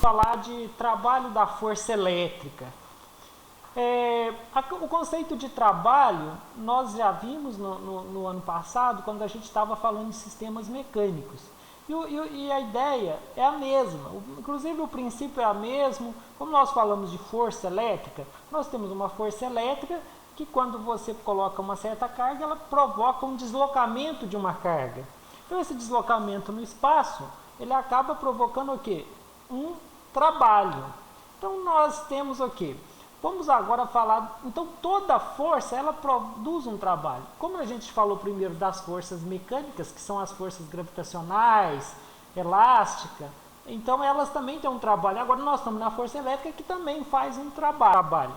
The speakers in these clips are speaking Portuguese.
falar de trabalho da força elétrica. O conceito de trabalho nós já vimos no ano passado, quando a gente estava falando de sistemas mecânicos. E a ideia é a mesma, inclusive o princípio é o mesmo. Como nós falamos de força elétrica, nós temos uma força elétrica que, quando você coloca uma certa carga, ela provoca um deslocamento de uma carga. Então, esse deslocamento no espaço, ele acaba provocando o quê? Um trabalho. Então, nós temos o quê? Vamos agora falar, então toda força ela produz um trabalho. Como a gente falou primeiro das forças mecânicas, que são as forças gravitacionais, elástica, então elas também têm um trabalho. Agora nós estamos na força elétrica, que também faz um trabalho.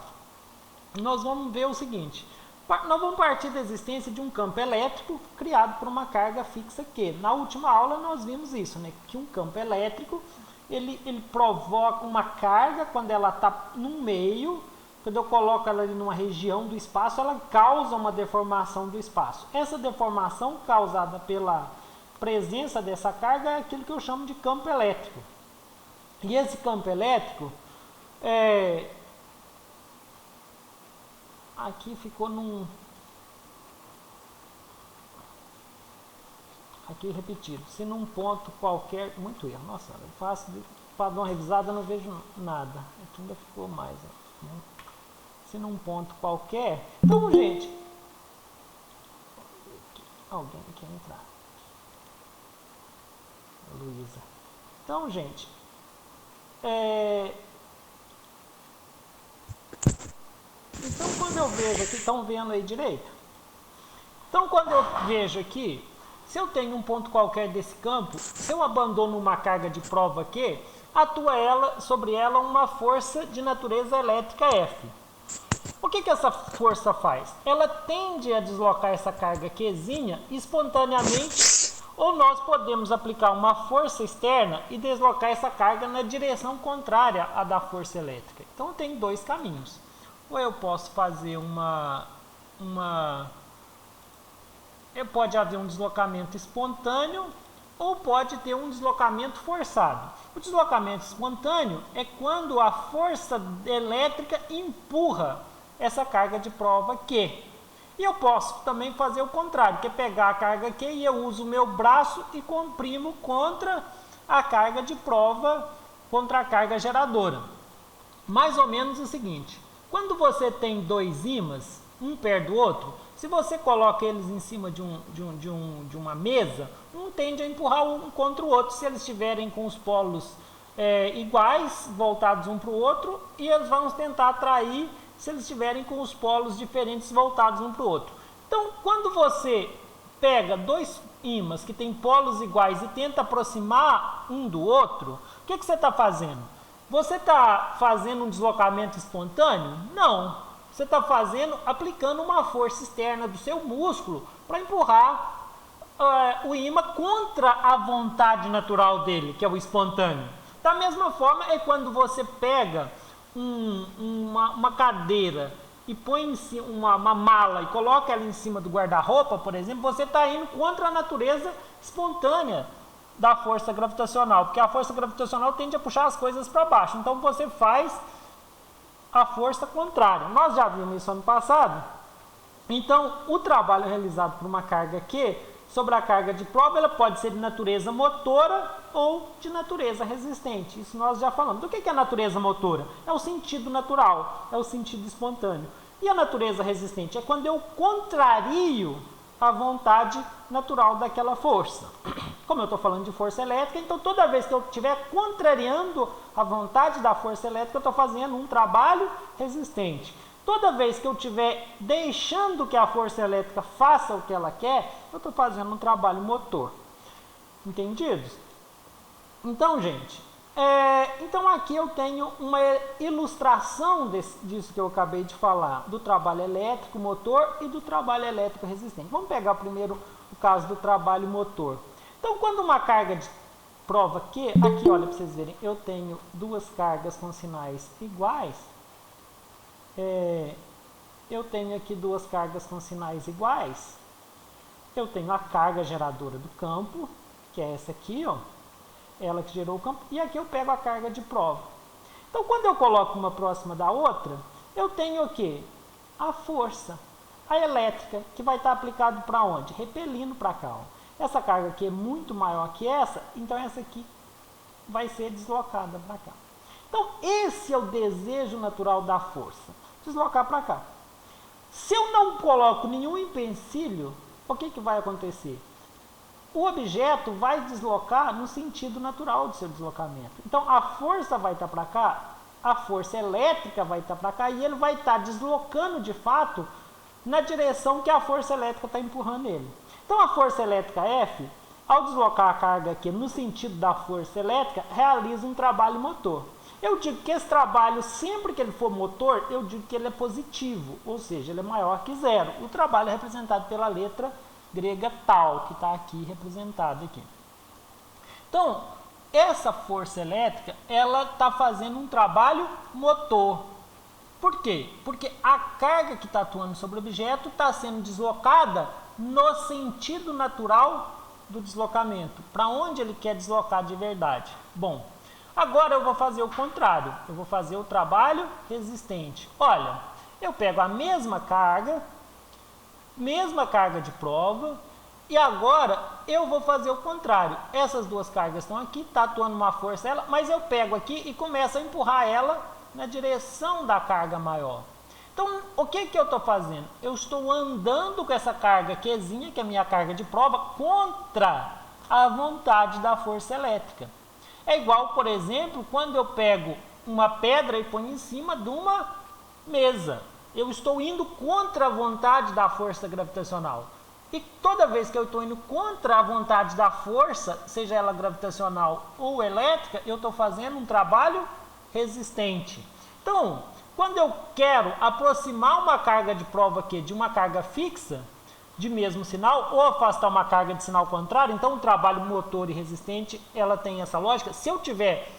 Nós vamos ver o seguinte, nós vamos partir da existência de um campo elétrico criado por uma carga fixa Q. Na última aula nós vimos isso, né? Que um campo elétrico ele provoca uma carga quando ela está no meio. Quando eu coloco ela ali numa região do espaço, ela causa uma deformação do espaço. Essa deformação causada pela presença dessa carga é aquilo que eu chamo de campo elétrico. E esse campo elétrico, aqui ficou aqui repetido. Se num ponto qualquer, muito erro, nossa, eu faço para dar uma revisada, eu não vejo nada. Aqui ainda ficou mais, né? Se num ponto qualquer. Então, gente, alguém quer entrar? Luísa. Então, gente, então quando eu vejo aqui, estão vendo aí direito? Então, quando eu vejo aqui, se eu tenho um ponto qualquer desse campo, se eu abandono uma carga de prova Q, atua sobre ela uma força de natureza elétrica F. O que essa força faz? Ela tende a deslocar essa carga Qzinha espontaneamente, ou nós podemos aplicar uma força externa e deslocar essa carga na direção contrária à da força elétrica. Então, tem dois caminhos. Ou eu posso fazer pode haver um deslocamento espontâneo, ou pode ter um deslocamento forçado. O deslocamento espontâneo é quando a força elétrica empurra essa carga de prova Q. E eu posso também fazer o contrário, que é pegar a carga Q e eu uso o meu braço e comprimo contra a carga de prova, contra a carga geradora. Mais ou menos o seguinte, quando você tem dois ímãs, um perto do outro, se você coloca eles em cima de uma mesa, um tende a empurrar um contra o outro se eles estiverem com os polos iguais, voltados um para o outro, e eles vão tentar atrair se eles estiverem com os polos diferentes, voltados um para o outro. Então, quando você pega dois ímãs que têm polos iguais e tenta aproximar um do outro, o que você está fazendo? Você está fazendo um deslocamento espontâneo? Não. Você está aplicando uma força externa do seu músculo para empurrar o ímã contra a vontade natural dele, que é o espontâneo. Da mesma forma, é quando você pega uma cadeira e põe uma mala e coloca ela em cima do guarda-roupa, por exemplo, você está indo contra a natureza espontânea da força gravitacional, porque a força gravitacional tende a puxar as coisas para baixo. Então, você faz a força contrária. Nós já vimos isso ano passado. Então, o trabalho realizado por uma carga Q sobre a carga de prova, ela pode ser de natureza motora ou de natureza resistente. Isso nós já falamos. Do que é a natureza motora? É o sentido natural, é o sentido espontâneo. E a natureza resistente é quando eu contrario a vontade natural daquela força. Como eu estou falando de força elétrica, então toda vez que eu estiver contrariando a vontade da força elétrica, eu estou fazendo um trabalho resistente. Toda vez que eu estiver deixando que a força elétrica faça o que ela quer, eu estou fazendo um trabalho motor. Entendidos? Então, gente, então aqui eu tenho uma ilustração disso que eu acabei de falar, do trabalho elétrico motor e do trabalho elétrico resistente. Vamos pegar primeiro o caso do trabalho motor. Então, quando uma carga de prova Q, aqui olha para vocês verem, eu tenho duas cargas com sinais iguais. Eu tenho aqui duas cargas com sinais iguais. Eu tenho a carga geradora do campo, que é essa aqui, ó. ela que gerou o campo, e aqui eu pego a carga de prova. Então, quando eu coloco uma próxima da outra, eu tenho o quê? A força, a elétrica, que vai estar aplicado para onde? Repelindo para cá. Ó. Essa carga aqui é muito maior que essa, então essa aqui vai ser deslocada para cá. Então, esse é o desejo natural da força, deslocar para cá. Se eu não coloco nenhum empecilho, o que vai acontecer? O objeto vai deslocar no sentido natural do seu deslocamento. Então, a força vai estar para cá, a força elétrica vai estar para cá, e ele vai estar deslocando, de fato, na direção que a força elétrica está empurrando ele. Então, a força elétrica F, ao deslocar a carga aqui no sentido da força elétrica, realiza um trabalho motor. Eu digo que esse trabalho, sempre que ele for motor, eu digo que ele é positivo, ou seja, ele é maior que zero. O trabalho é representado pela letra grega tal, que está aqui representada aqui. Então, essa força elétrica, ela está fazendo um trabalho motor. Por quê? Porque a carga que está atuando sobre o objeto está sendo deslocada no sentido natural do deslocamento. Para onde ele quer deslocar de verdade? Bom, agora eu vou fazer o contrário. Eu vou fazer o trabalho resistente. Olha, eu pego a mesma carga de prova, e agora eu vou fazer o contrário. Essas duas cargas estão aqui, está atuando uma força ela, mas eu pego aqui e começo a empurrar ela na direção da carga maior. Então, o que eu estou fazendo? Eu estou andando com essa carga Qzinha, que é a minha carga de prova, contra a vontade da força elétrica. É igual, por exemplo, quando eu pego uma pedra e ponho em cima de uma mesa. Eu estou indo contra a vontade da força gravitacional. E toda vez que eu estou indo contra a vontade da força, seja ela gravitacional ou elétrica, eu estou fazendo um trabalho resistente. Então, quando eu quero aproximar uma carga de prova aqui de uma carga fixa, de mesmo sinal, ou afastar uma carga de sinal contrário, então o trabalho motor e resistente, ela tem essa lógica. Se eu tiver,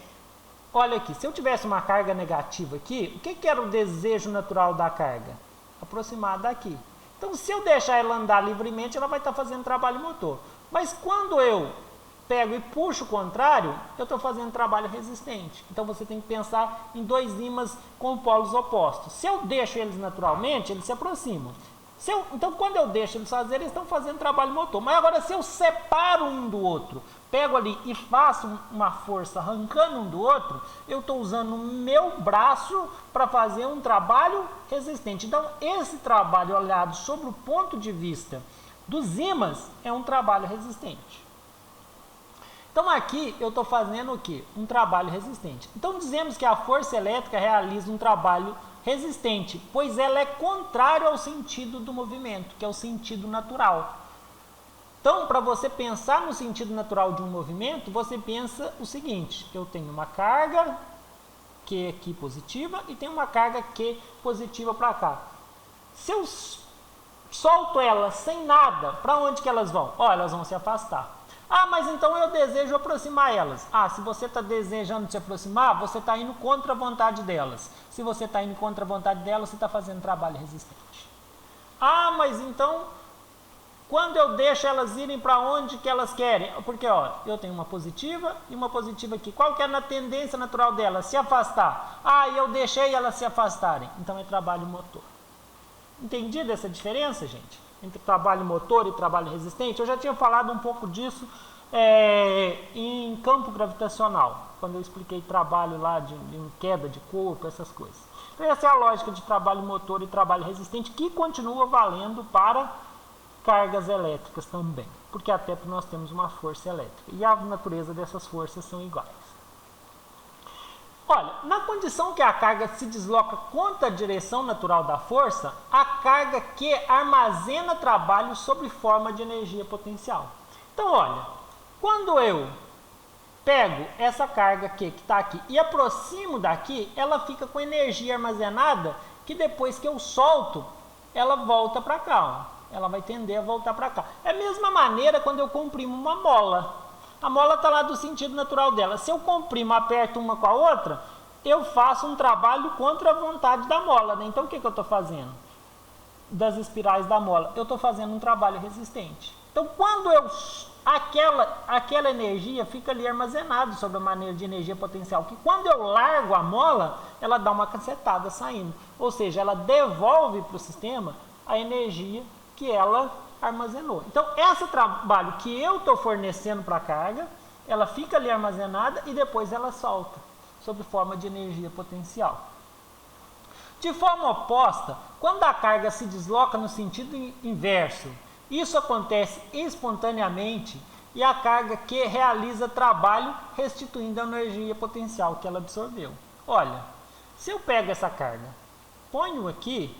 olha aqui, se eu tivesse uma carga negativa aqui, o que era o desejo natural da carga? Aproximar daqui. Então, se eu deixar ela andar livremente, ela vai estar fazendo trabalho motor. Mas quando eu pego e puxo o contrário, eu estou fazendo trabalho resistente. Então, você tem que pensar em dois ímãs com polos opostos. Se eu deixo eles naturalmente, eles se aproximam. Então, quando eu deixo eles fazerem, eles estão fazendo trabalho motor. Mas agora, se eu separo um do outro, pego ali e faço uma força arrancando um do outro, eu estou usando o meu braço para fazer um trabalho resistente. Então, esse trabalho olhado sobre o ponto de vista dos ímãs é um trabalho resistente. Então, aqui eu estou fazendo o quê? Um trabalho resistente. Então, dizemos que a força elétrica realiza um trabalho resistente, pois ela é contrária ao sentido do movimento, que é o sentido natural. Então, para você pensar no sentido natural de um movimento, você pensa o seguinte: eu tenho uma carga Q aqui positiva e tenho uma carga Q positiva para cá. Se eu solto elas sem nada, para onde que elas vão? Elas vão se afastar. Ah, mas então eu desejo aproximar elas. Ah, se você está desejando se aproximar, você está indo contra a vontade delas. Se você está indo contra a vontade delas, você está fazendo trabalho resistente. Ah, mas então, quando eu deixo elas irem para onde que elas querem? Porque, eu tenho uma positiva e uma positiva aqui. Qual que é a tendência natural delas? Se afastar. Ah, e eu deixei elas se afastarem. Então, é trabalho motor. Entendido essa diferença, gente? Entre trabalho motor e trabalho resistente? Eu já tinha falado um pouco disso em campo gravitacional, quando eu expliquei trabalho lá de queda de corpo, essas coisas. Então, essa é a lógica de trabalho motor e trabalho resistente, que continua valendo para cargas elétricas também, porque até nós temos uma força elétrica, e a natureza dessas forças são iguais. Olha, na condição que a carga se desloca contra a direção natural da força, a carga Q armazena trabalho sob forma de energia potencial. Então, olha, quando eu pego essa carga Q que está aqui e aproximo daqui, ela fica com energia armazenada que depois que eu solto, ela volta para cá. Ela vai tender a voltar para cá. É a mesma maneira quando eu comprimo uma mola. A mola está lá do sentido natural dela. Se eu comprimo, aperto uma com a outra, eu faço um trabalho contra a vontade da mola, né? Então, o que eu estou fazendo? Das espirais da mola. Eu estou fazendo um trabalho resistente. Então, quando eu aquela energia fica ali armazenada sob a maneira de energia potencial, que quando eu largo a mola, ela dá uma cacetada saindo. Ou seja, ela devolve para o sistema a energia que ela armazenou. Então, esse trabalho que eu estou fornecendo para a carga, ela fica ali armazenada e depois ela solta, sob forma de energia potencial. De forma oposta, quando a carga se desloca no sentido inverso, isso acontece espontaneamente e a carga que realiza trabalho restituindo a energia potencial que ela absorveu. Olha, se eu pego essa carga, ponho aqui,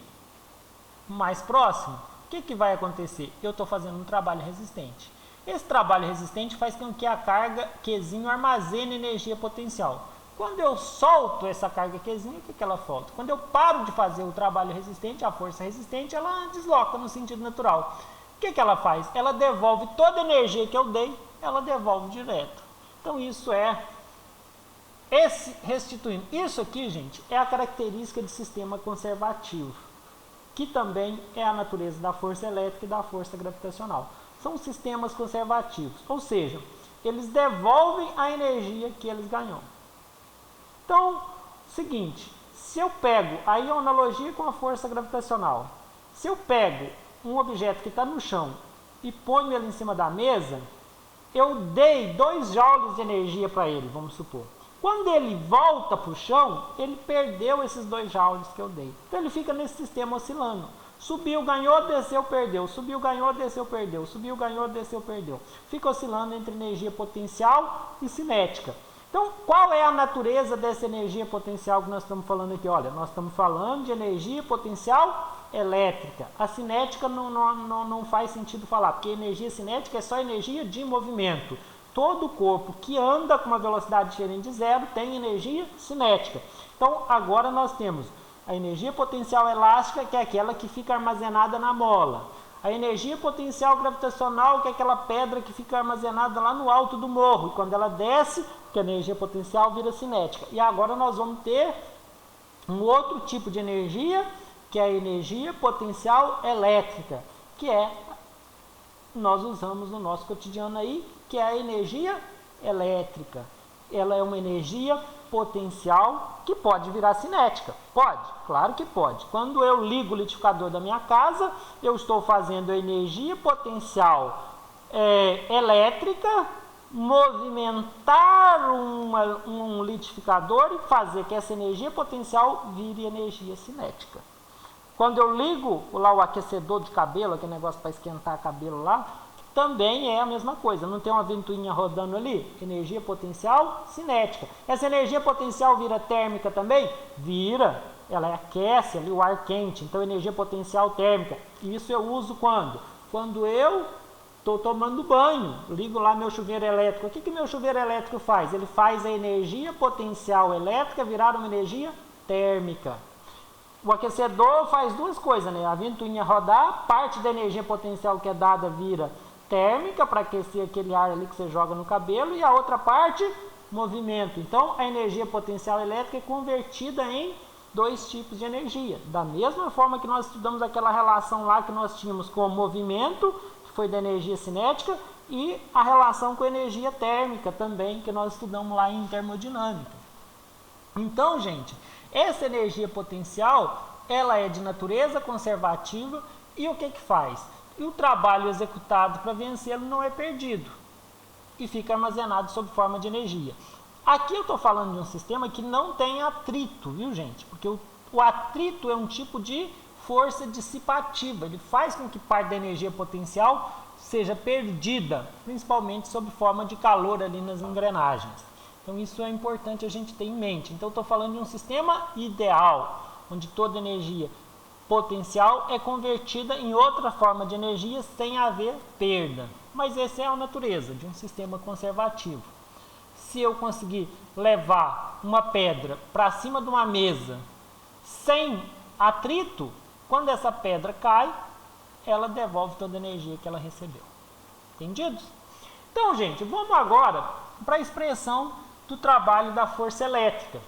mais próximo, o que vai acontecer? Eu estou fazendo um trabalho resistente. Esse trabalho resistente faz com que a carga Qzinho armazene energia potencial. Quando eu solto essa carga Qzinho, o que ela solta? Quando eu paro de fazer o trabalho resistente, a força resistente, ela desloca no sentido natural. O que ela faz? Ela devolve toda a energia que eu dei, ela devolve direto. Então isso é restituindo. Isso aqui, gente, é a característica de sistema conservativo, que também é a natureza da força elétrica e da força gravitacional. São sistemas conservativos, ou seja, eles devolvem a energia que eles ganham. Então, seguinte, se eu pego, aí é uma analogia com a força gravitacional, se eu pego um objeto que está no chão e ponho ele em cima da mesa, eu dei 2 joules de energia para ele, vamos supor. Quando ele volta para o chão, ele perdeu esses 2 joules que eu dei. Então ele fica nesse sistema oscilando. Subiu, ganhou, desceu, perdeu. Subiu, ganhou, desceu, perdeu. Subiu, ganhou, desceu, perdeu. Fica oscilando entre energia potencial e cinética. Então, qual é a natureza dessa energia potencial que nós estamos falando aqui? Olha, nós estamos falando de energia potencial elétrica. A cinética não faz sentido falar, porque energia cinética é só energia de movimento. Todo corpo que anda com uma velocidade diferente de zero tem energia cinética. Então, agora nós temos a energia potencial elástica, que é aquela que fica armazenada na mola. A energia potencial gravitacional, que é aquela pedra que fica armazenada lá no alto do morro. E quando ela desce, que a energia potencial vira cinética. E agora nós vamos ter um outro tipo de energia, que é a energia potencial elétrica, que nós usamos no nosso cotidiano aí, que é a energia elétrica. Ela é uma energia potencial que pode virar cinética. Pode? Claro que pode. Quando eu ligo o liquidificador da minha casa, eu estou fazendo a energia potencial elétrica movimentar um liquidificador e fazer que essa energia potencial vire energia cinética. Quando eu ligo lá o aquecedor de cabelo, aquele negócio para esquentar cabelo lá, também é a mesma coisa. Não tem uma ventoinha rodando ali? Energia potencial cinética. Essa energia potencial vira térmica também? Vira. Ela aquece ali o ar quente. Então, energia potencial térmica. Isso eu uso quando? Quando eu estou tomando banho. Ligo lá meu chuveiro elétrico. O que meu chuveiro elétrico faz? Ele faz a energia potencial elétrica virar uma energia térmica. O aquecedor faz 2 coisas, né? A ventoinha rodar, parte da energia potencial que é dada vira térmica para aquecer aquele ar ali que você joga no cabelo, e a outra parte, movimento. Então, a energia potencial elétrica é convertida em 2 tipos de energia. Da mesma forma que nós estudamos aquela relação lá que nós tínhamos com o movimento, que foi da energia cinética, e a relação com a energia térmica também, que nós estudamos lá em termodinâmica. Então, gente, essa energia potencial, ela é de natureza conservativa, e o que faz? E o trabalho executado para vencê-lo não é perdido e fica armazenado sob forma de energia. Aqui eu estou falando de um sistema que não tem atrito, viu, gente? Porque o atrito é um tipo de força dissipativa, ele faz com que parte da energia potencial seja perdida, principalmente sob forma de calor ali nas engrenagens. Então isso é importante a gente ter em mente. Então eu estou falando de um sistema ideal, onde toda energia potencial é convertida em outra forma de energia sem haver perda. Mas essa é a natureza de um sistema conservativo. Se eu conseguir levar uma pedra para cima de uma mesa sem atrito, quando essa pedra cai, ela devolve toda a energia que ela recebeu. Entendidos? Então, gente, vamos agora para a expressão do trabalho da força elétrica.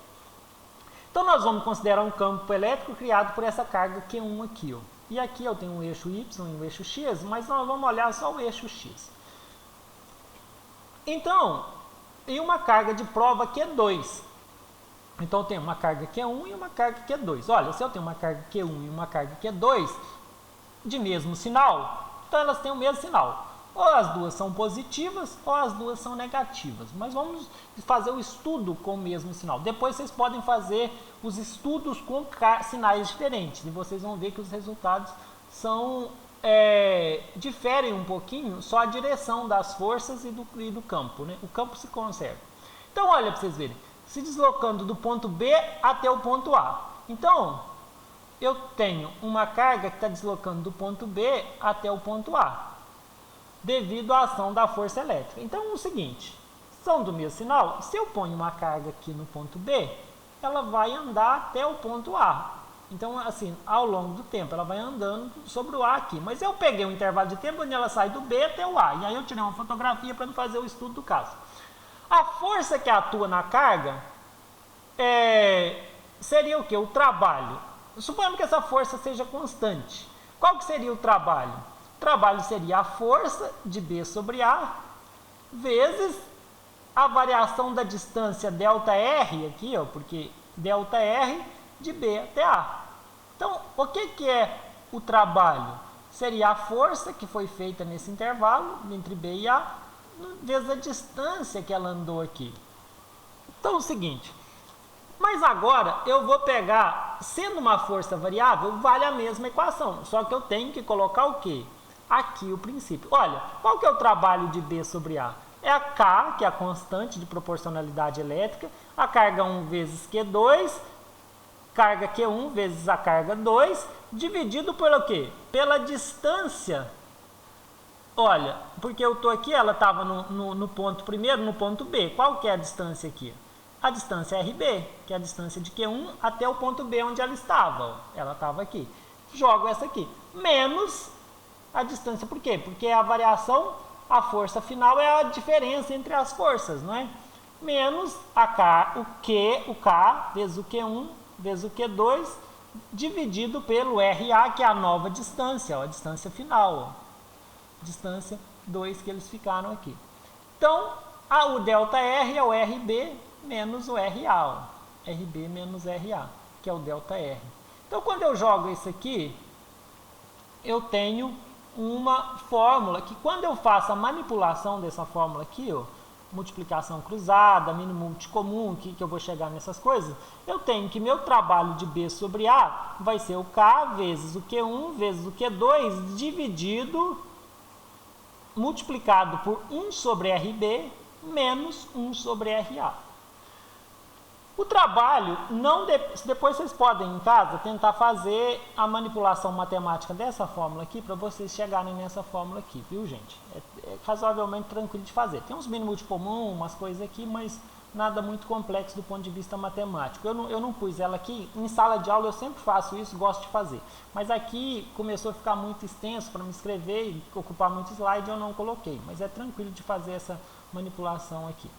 Então, nós vamos considerar um campo elétrico criado por essa carga Q1 aqui. Ó. E aqui eu tenho um eixo Y e um eixo X, mas nós vamos olhar só o eixo X. Então, e uma carga de prova Q2. Então, eu tenho uma carga Q1 e uma carga Q2. Olha, se eu tenho uma carga Q1 e uma carga Q2 de mesmo sinal, então elas têm o mesmo sinal. Ou as duas são positivas ou as duas são negativas. Mas vamos fazer o estudo com o mesmo sinal. Depois vocês podem fazer os estudos com sinais diferentes. E vocês vão ver que os resultados são, diferem um pouquinho, só a direção das forças e do campo. Né? O campo se conserva. Então, olha para vocês verem. Se deslocando do ponto B até o ponto A. Então, eu tenho uma carga que está deslocando do ponto B até o ponto A, devido à ação da força elétrica. Então, é o seguinte, são do mesmo sinal, se eu ponho uma carga aqui no ponto B, ela vai andar até o ponto A. Então, assim, ao longo do tempo, ela vai andando sobre o A aqui. Mas eu peguei um intervalo de tempo onde ela sai do B até o A. E aí eu tirei uma fotografia para fazer o estudo do caso. A força que atua na carga seria o quê? O trabalho. Suponhamos que essa força seja constante. Qual que seria o trabalho? O trabalho seria a força de B sobre A vezes a variação da distância ΔR aqui, ó, porque ΔR de B até A. Então, o que é o trabalho? Seria a força que foi feita nesse intervalo entre B e A vezes a distância que ela andou aqui. Então, é o seguinte, mas agora eu vou pegar, sendo uma força variável, vale a mesma equação, só que eu tenho que colocar o quê? Aqui o princípio. Olha, qual que é o trabalho de B sobre A? É a K, que é a constante de proporcionalidade elétrica, a carga 1 vezes Q2, carga Q1 vezes a carga 2, dividido pelo quê? Pela distância. Olha, porque eu estou aqui, ela estava no ponto primeiro, no ponto B. Qual que é a distância aqui? A distância RB, que é a distância de Q1 até o ponto B onde ela estava. Ó. Ela estava aqui. Jogo essa aqui. Menos a distância, por quê? Porque a variação, a força final é a diferença entre as forças, não é? Menos a K, o K vezes o Q1 vezes o Q2, dividido pelo RA, que é a nova distância, ó, a distância final. Ó. Distância 2 que eles ficaram aqui. Então, o ΔR é o RB menos o RA. Ó. RB menos RA, que é o ΔR. Então, quando eu jogo isso aqui, eu tenho uma fórmula que, quando eu faço a manipulação dessa fórmula aqui, ó, multiplicação cruzada, mínimo multicomum, que eu vou chegar nessas coisas, eu tenho que meu trabalho de B sobre A vai ser o K vezes o Q1 vezes o Q2 dividido, multiplicado por 1 sobre RB menos 1 sobre RA. O trabalho, depois vocês podem em casa tentar fazer a manipulação matemática dessa fórmula aqui para vocês chegarem nessa fórmula aqui, viu gente? É razoavelmente tranquilo de fazer. Tem uns mínimos de comum, umas coisas aqui, mas nada muito complexo do ponto de vista matemático. Eu não pus ela aqui, em sala de aula eu sempre faço isso, gosto de fazer. Mas aqui começou a ficar muito extenso para me escrever e ocupar muito slide, eu não coloquei. Mas é tranquilo de fazer essa manipulação aqui.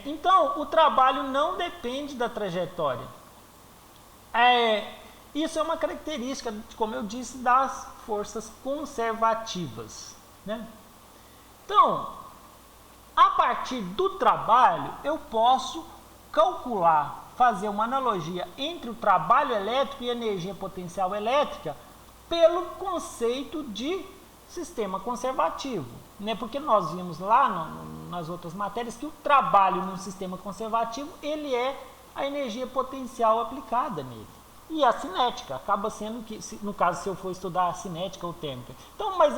Então, o trabalho não depende da trajetória. Isso é uma característica, como eu disse, das forças conservativas. Né? Então, a partir do trabalho, eu posso calcular, fazer uma analogia entre o trabalho elétrico e a energia potencial elétrica pelo conceito de sistema conservativo. Né? Porque nós vimos lá nas outras matérias que o trabalho no sistema conservativo, ele é a energia potencial aplicada nele. E a cinética, acaba sendo que, no caso, se eu for estudar a cinética ou térmica. Então, mas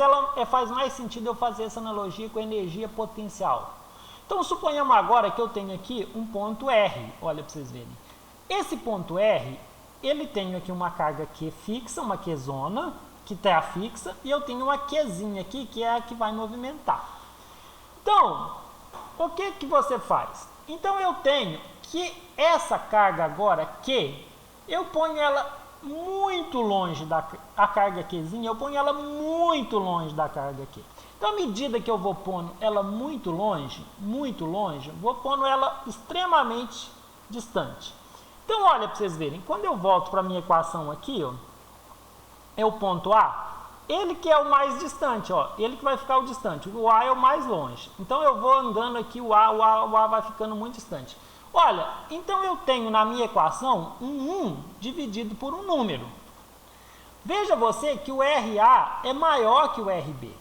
faz mais sentido eu fazer essa analogia com a energia potencial. Então, suponhamos agora que eu tenho aqui um ponto R, olha para vocês verem. Esse ponto R, ele tem aqui uma carga Q fixa, uma Qzona, que está fixa, e eu tenho uma Qzinha aqui, que é a que vai movimentar. Então, o que você faz? Então, eu tenho que essa carga agora, Q, eu ponho ela muito longe a carga Qzinha, eu ponho ela muito longe da carga Q. Então, à medida que eu vou pondo ela muito longe, vou pondo ela extremamente distante. Então, olha para vocês verem, quando eu volto para a minha equação aqui, ó, é o ponto A. ele que é o mais distante, ó, ele que vai ficar o distante, o A é o mais longe. Então eu vou andando aqui, o A vai ficando muito distante. Olha, então eu tenho na minha equação um 1 dividido por um número. Veja você que o RA é maior que o RB.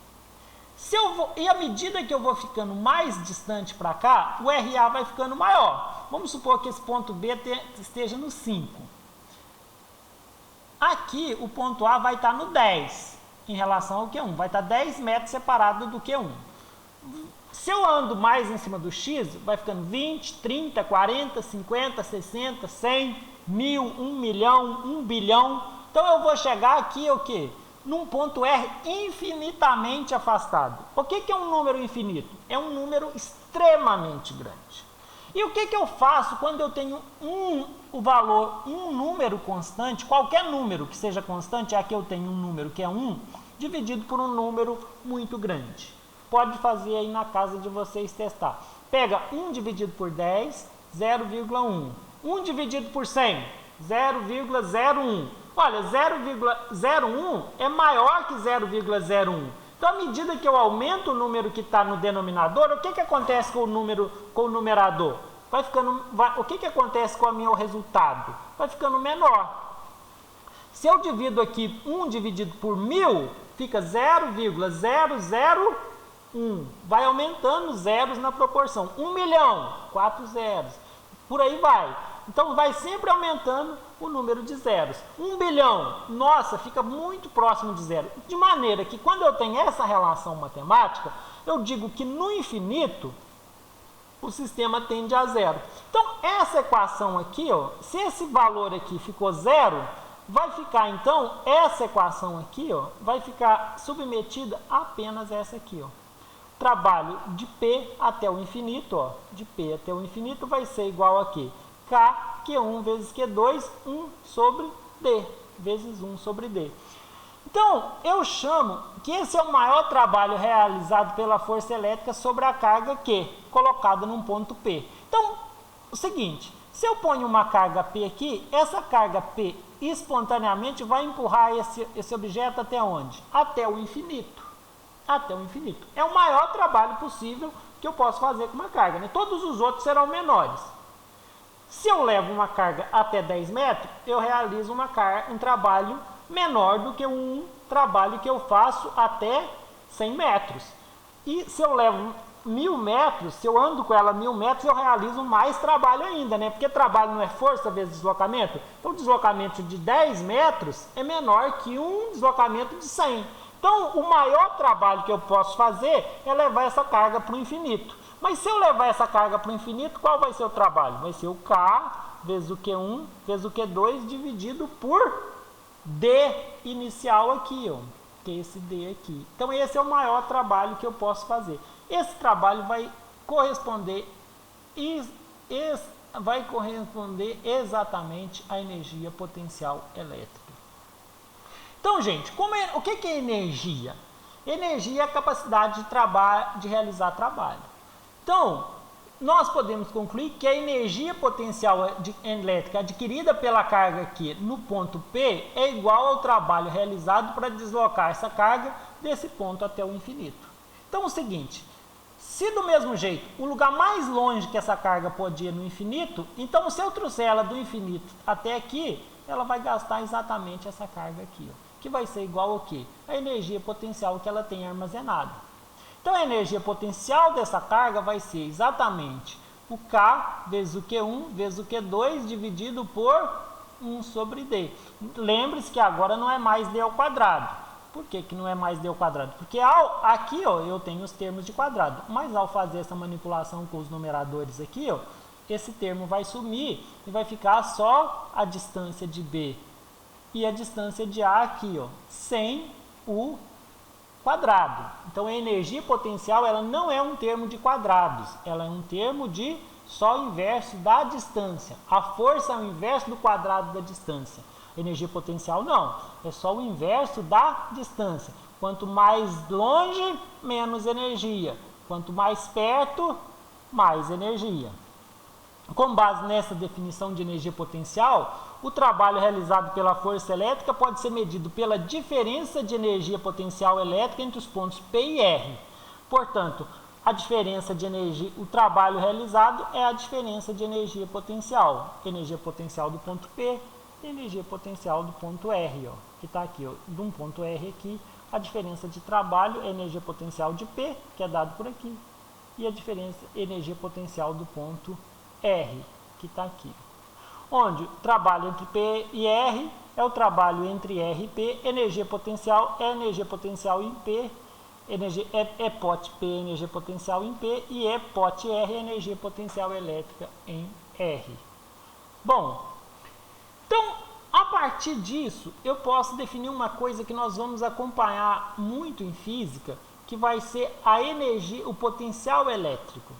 E à medida que eu vou ficando mais distante para cá, o RA vai ficando maior. Vamos supor que esse ponto B esteja no 5. Aqui o ponto A vai estar no 10 em relação ao Q1. Vai estar 10 metros separado do Q1. Se eu ando mais em cima do X, vai ficando 20, 30, 40, 50, 60, 100, 1000, 1 milhão, 1 bilhão. Então eu vou chegar aqui o quê? Num ponto R infinitamente afastado. O que é um número infinito? É um número extremamente grande. E o que eu faço quando eu tenho um número constante, qualquer número que seja constante, aqui eu tenho um número que é 1, dividido por um número muito grande. Pode fazer aí na casa de vocês testar. Pega 1 dividido por 10, 0,1. 1 dividido por 100, 0,01. Olha, 0,01 é maior que 0,01. Então, à medida que eu aumento o número que está no denominador, o que acontece com o numerador? O que acontece com o meu resultado? Vai ficando menor. Se eu divido aqui 1 dividido por 1000, fica 0,001. Vai aumentando zeros na proporção. 1 milhão, 4 zeros. Por aí vai. Então, vai sempre aumentando o número de zeros. 1 bilhão, nossa, fica muito próximo de zero. De maneira que, quando eu tenho essa relação matemática, eu digo que no infinito, o sistema tende a zero. Então, essa equação aqui, ó, se esse valor aqui ficou zero, vai ficar, então, essa equação aqui, ó, vai ficar submetida a apenas essa aqui, ó. Trabalho de P até o infinito, ó, de P até o infinito vai ser igual a quê? K, Q1 vezes Q2, 1 sobre D, vezes 1 sobre D. Então, eu chamo que esse é o maior trabalho realizado pela força elétrica sobre a carga Q, colocada num ponto P. Então, o seguinte, se eu ponho uma carga P aqui, essa carga P espontaneamente vai empurrar esse objeto até onde? Até o infinito. Até o infinito. É o maior trabalho possível que eu posso fazer com uma carga, né? Todos os outros serão menores. Se eu levo uma carga até 10 metros, eu realizo um trabalho menor do que um trabalho que eu faço até 100 metros. E se eu levo 1000 metros, se eu ando com ela 1000 metros, eu realizo mais trabalho ainda, né? Porque trabalho não é força vezes deslocamento. Então, o deslocamento de 10 metros é menor que um deslocamento de 100. Então, o maior trabalho que eu posso fazer é levar essa carga para o infinito. Mas se eu levar essa carga para o infinito, qual vai ser o trabalho? Vai ser o K vezes o Q1 vezes o Q2 dividido por D inicial aqui, ó, que é esse D aqui. Então, esse é o maior trabalho que eu posso fazer. Esse trabalho vai corresponder exatamente à energia potencial elétrica. Então, gente, o que é energia? Energia é a capacidade de realizar trabalho. Então, nós podemos concluir que a energia potencial elétrica adquirida pela carga aqui no ponto P é igual ao trabalho realizado para deslocar essa carga desse ponto até o infinito. Então, é o seguinte, se do mesmo jeito, o lugar mais longe que essa carga pode ir no infinito, então se eu trouxer ela do infinito até aqui, ela vai gastar exatamente essa carga aqui, ó, que vai ser igual ao quê? A energia potencial que ela tem armazenada. Então, a energia potencial dessa carga vai ser exatamente o K vezes o Q1 vezes o Q2 dividido por 1 sobre D. Lembre-se que agora não é mais D ao quadrado. Por que não é mais D ao quadrado? Porque aqui, ó, eu tenho os termos de quadrado, mas ao fazer essa manipulação com os numeradores aqui, ó, esse termo vai sumir e vai ficar só a distância de B e a distância de A aqui, ó, sem o quadrado. Então, a energia potencial ela não é um termo de quadrados, ela é um termo de só o inverso da distância. A força é o inverso do quadrado da distância. A energia potencial não, é só o inverso da distância. Quanto mais longe, menos energia. Quanto mais perto, mais energia. Com base nessa definição de energia potencial, o trabalho realizado pela força elétrica pode ser medido pela diferença de energia potencial elétrica entre os pontos P e R. Portanto, a diferença de energia, o trabalho realizado é a diferença de energia potencial do ponto P e energia potencial do ponto R, ó, que está aqui, ó, de um ponto R aqui, a diferença de trabalho é a energia potencial de P, que é dado por aqui, e a diferença energia potencial do ponto R, que está aqui. Onde o trabalho entre P e R é o trabalho entre R e P, energia potencial é energia potencial em P, é pot P, energia potencial em P, e é pot R, energia potencial elétrica em R. Bom, então, a partir disso, eu posso definir uma coisa que nós vamos acompanhar muito em física, que vai ser a energia, o potencial elétrico.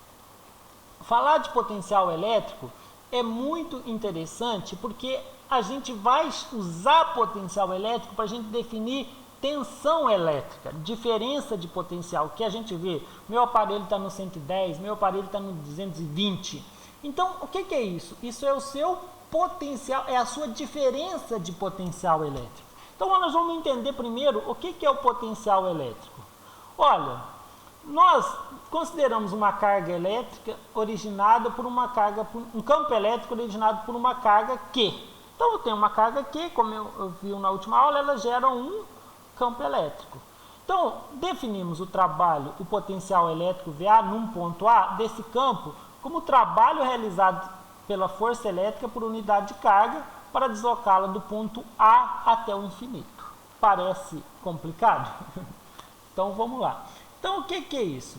Falar de potencial elétrico é muito interessante porque a gente vai usar potencial elétrico para a gente definir tensão elétrica, diferença de potencial, que a gente vê, meu aparelho está no 110, meu aparelho está no 220. Então, o que é isso? Isso é o seu potencial, é a sua diferença de potencial elétrico. Então, nós vamos entender primeiro o que é o potencial elétrico. Olha, nós consideramos uma carga elétrica originada por uma carga, um campo elétrico originado por uma carga Q. Então, eu tenho uma carga Q, como eu vi na última aula, ela gera um campo elétrico. Então, definimos o trabalho, o potencial elétrico VA num ponto A desse campo como trabalho realizado pela força elétrica por unidade de carga para deslocá-la do ponto A até o infinito. Parece complicado? Então, vamos lá. Então, o que é isso?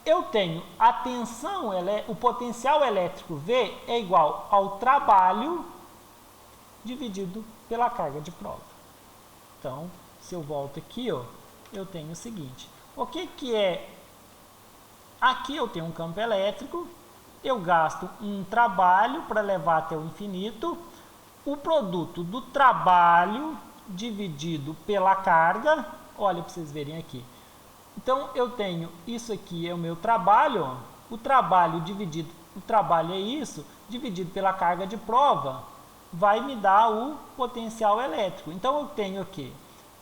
Eu tenho a tensão, o potencial elétrico V é igual ao trabalho dividido pela carga de prova. Então, se eu volto aqui, ó, eu tenho o seguinte. O que é? Aqui eu tenho um campo elétrico, eu gasto um trabalho para levar até o infinito. O produto do trabalho dividido pela carga, olha para vocês verem aqui. Então, eu tenho isso aqui é o meu trabalho, ó. O trabalho é isso, dividido pela carga de prova, vai me dar o potencial elétrico. Então, eu tenho aqui,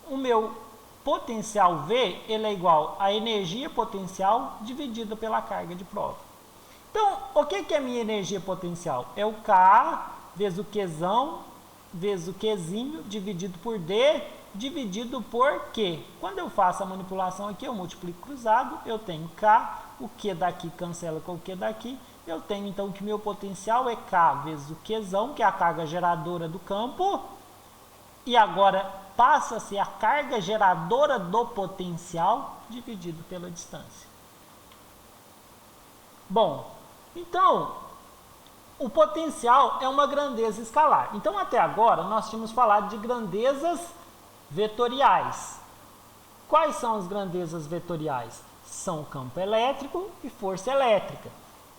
o meu potencial V, ele é igual a energia potencial dividida pela carga de prova. Então, o que é a minha energia potencial? É o K vezes o Qzão, vezes o Qzinho, dividido por D, dividido por Q. Quando eu faço a manipulação aqui, eu multiplico cruzado, eu tenho K, o Q daqui cancela com o Q daqui, eu tenho então que meu potencial é K vezes o Qzão, que é a carga geradora do campo, e agora passa a ser a carga geradora do potencial dividido pela distância. Bom, então, o potencial é uma grandeza escalar. Então, até agora, nós tínhamos falado de grandezas vetoriais. Quais são as grandezas vetoriais? São campo elétrico e força elétrica.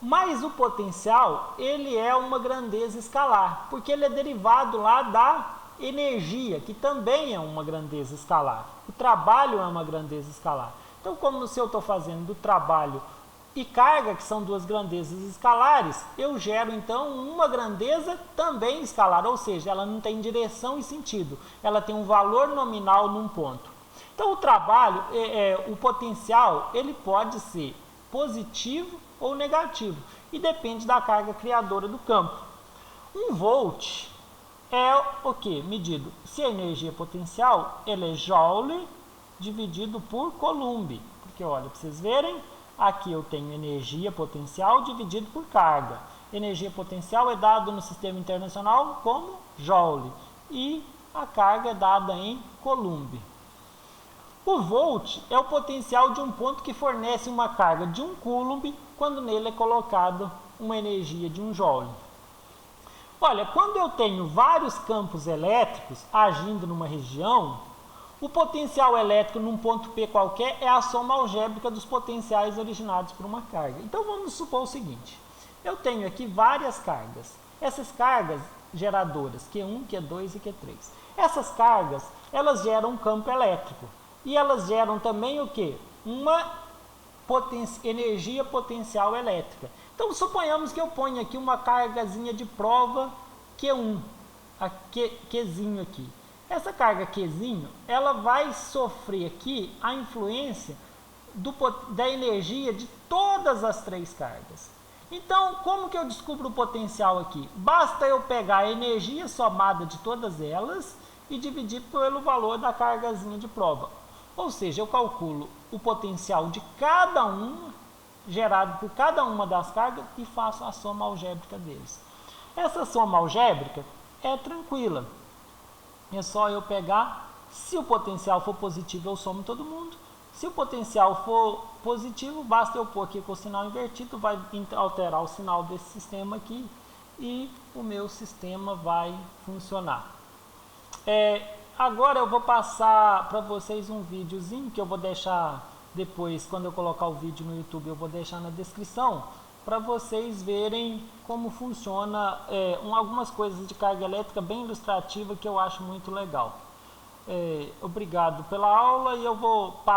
Mas o potencial, ele é uma grandeza escalar, porque ele é derivado lá da energia, que também é uma grandeza escalar. O trabalho é uma grandeza escalar. Então, como se eu estou fazendo do trabalho e carga, que são duas grandezas escalares, eu gero então uma grandeza também escalar, ou seja, ela não tem direção e sentido, ela tem um valor nominal num ponto. Então, o trabalho, o potencial, ele pode ser positivo ou negativo, e depende da carga criadora do campo. 1 volt é o que? Medido, se a energia potencial, ele é joule dividido por coulomb, porque olha, para vocês verem, aqui eu tenho energia potencial dividido por carga. Energia potencial é dado no sistema internacional como joule e a carga é dada em coulomb. O volt é o potencial de um ponto que fornece uma carga de 1 coulomb quando nele é colocado uma energia de 1 joule. Olha, quando eu tenho vários campos elétricos agindo numa região, o potencial elétrico num ponto P qualquer é a soma algébrica dos potenciais originados por uma carga. Então, vamos supor o seguinte. Eu tenho aqui várias cargas. Essas cargas geradoras, Q1, Q2 e Q3. Essas cargas, elas geram um campo elétrico. E elas geram também o quê? Uma energia potencial elétrica. Então, suponhamos que eu ponho aqui uma cargazinha de prova Q1, Qzinho aqui. Essa carga Qzinho, ela vai sofrer aqui a influência da energia de todas as três cargas. Então, como que eu descubro o potencial aqui? Basta eu pegar a energia somada de todas elas e dividir pelo valor da cargazinha de prova. Ou seja, eu calculo o potencial de cada uma, gerado por cada uma das cargas, e faço a soma algébrica deles. Essa soma algébrica é tranquila. É só eu pegar, se o potencial for positivo, eu somo todo mundo. Se o potencial for positivo, basta eu pôr aqui com o sinal invertido, vai alterar o sinal desse sistema aqui e o meu sistema vai funcionar. Agora eu vou passar para vocês um videozinho que eu vou deixar depois, quando eu colocar o vídeo no YouTube, eu vou deixar na descrição, para vocês verem como funciona algumas coisas de carga elétrica bem ilustrativa que eu acho muito legal. Obrigado pela aula e eu vou passar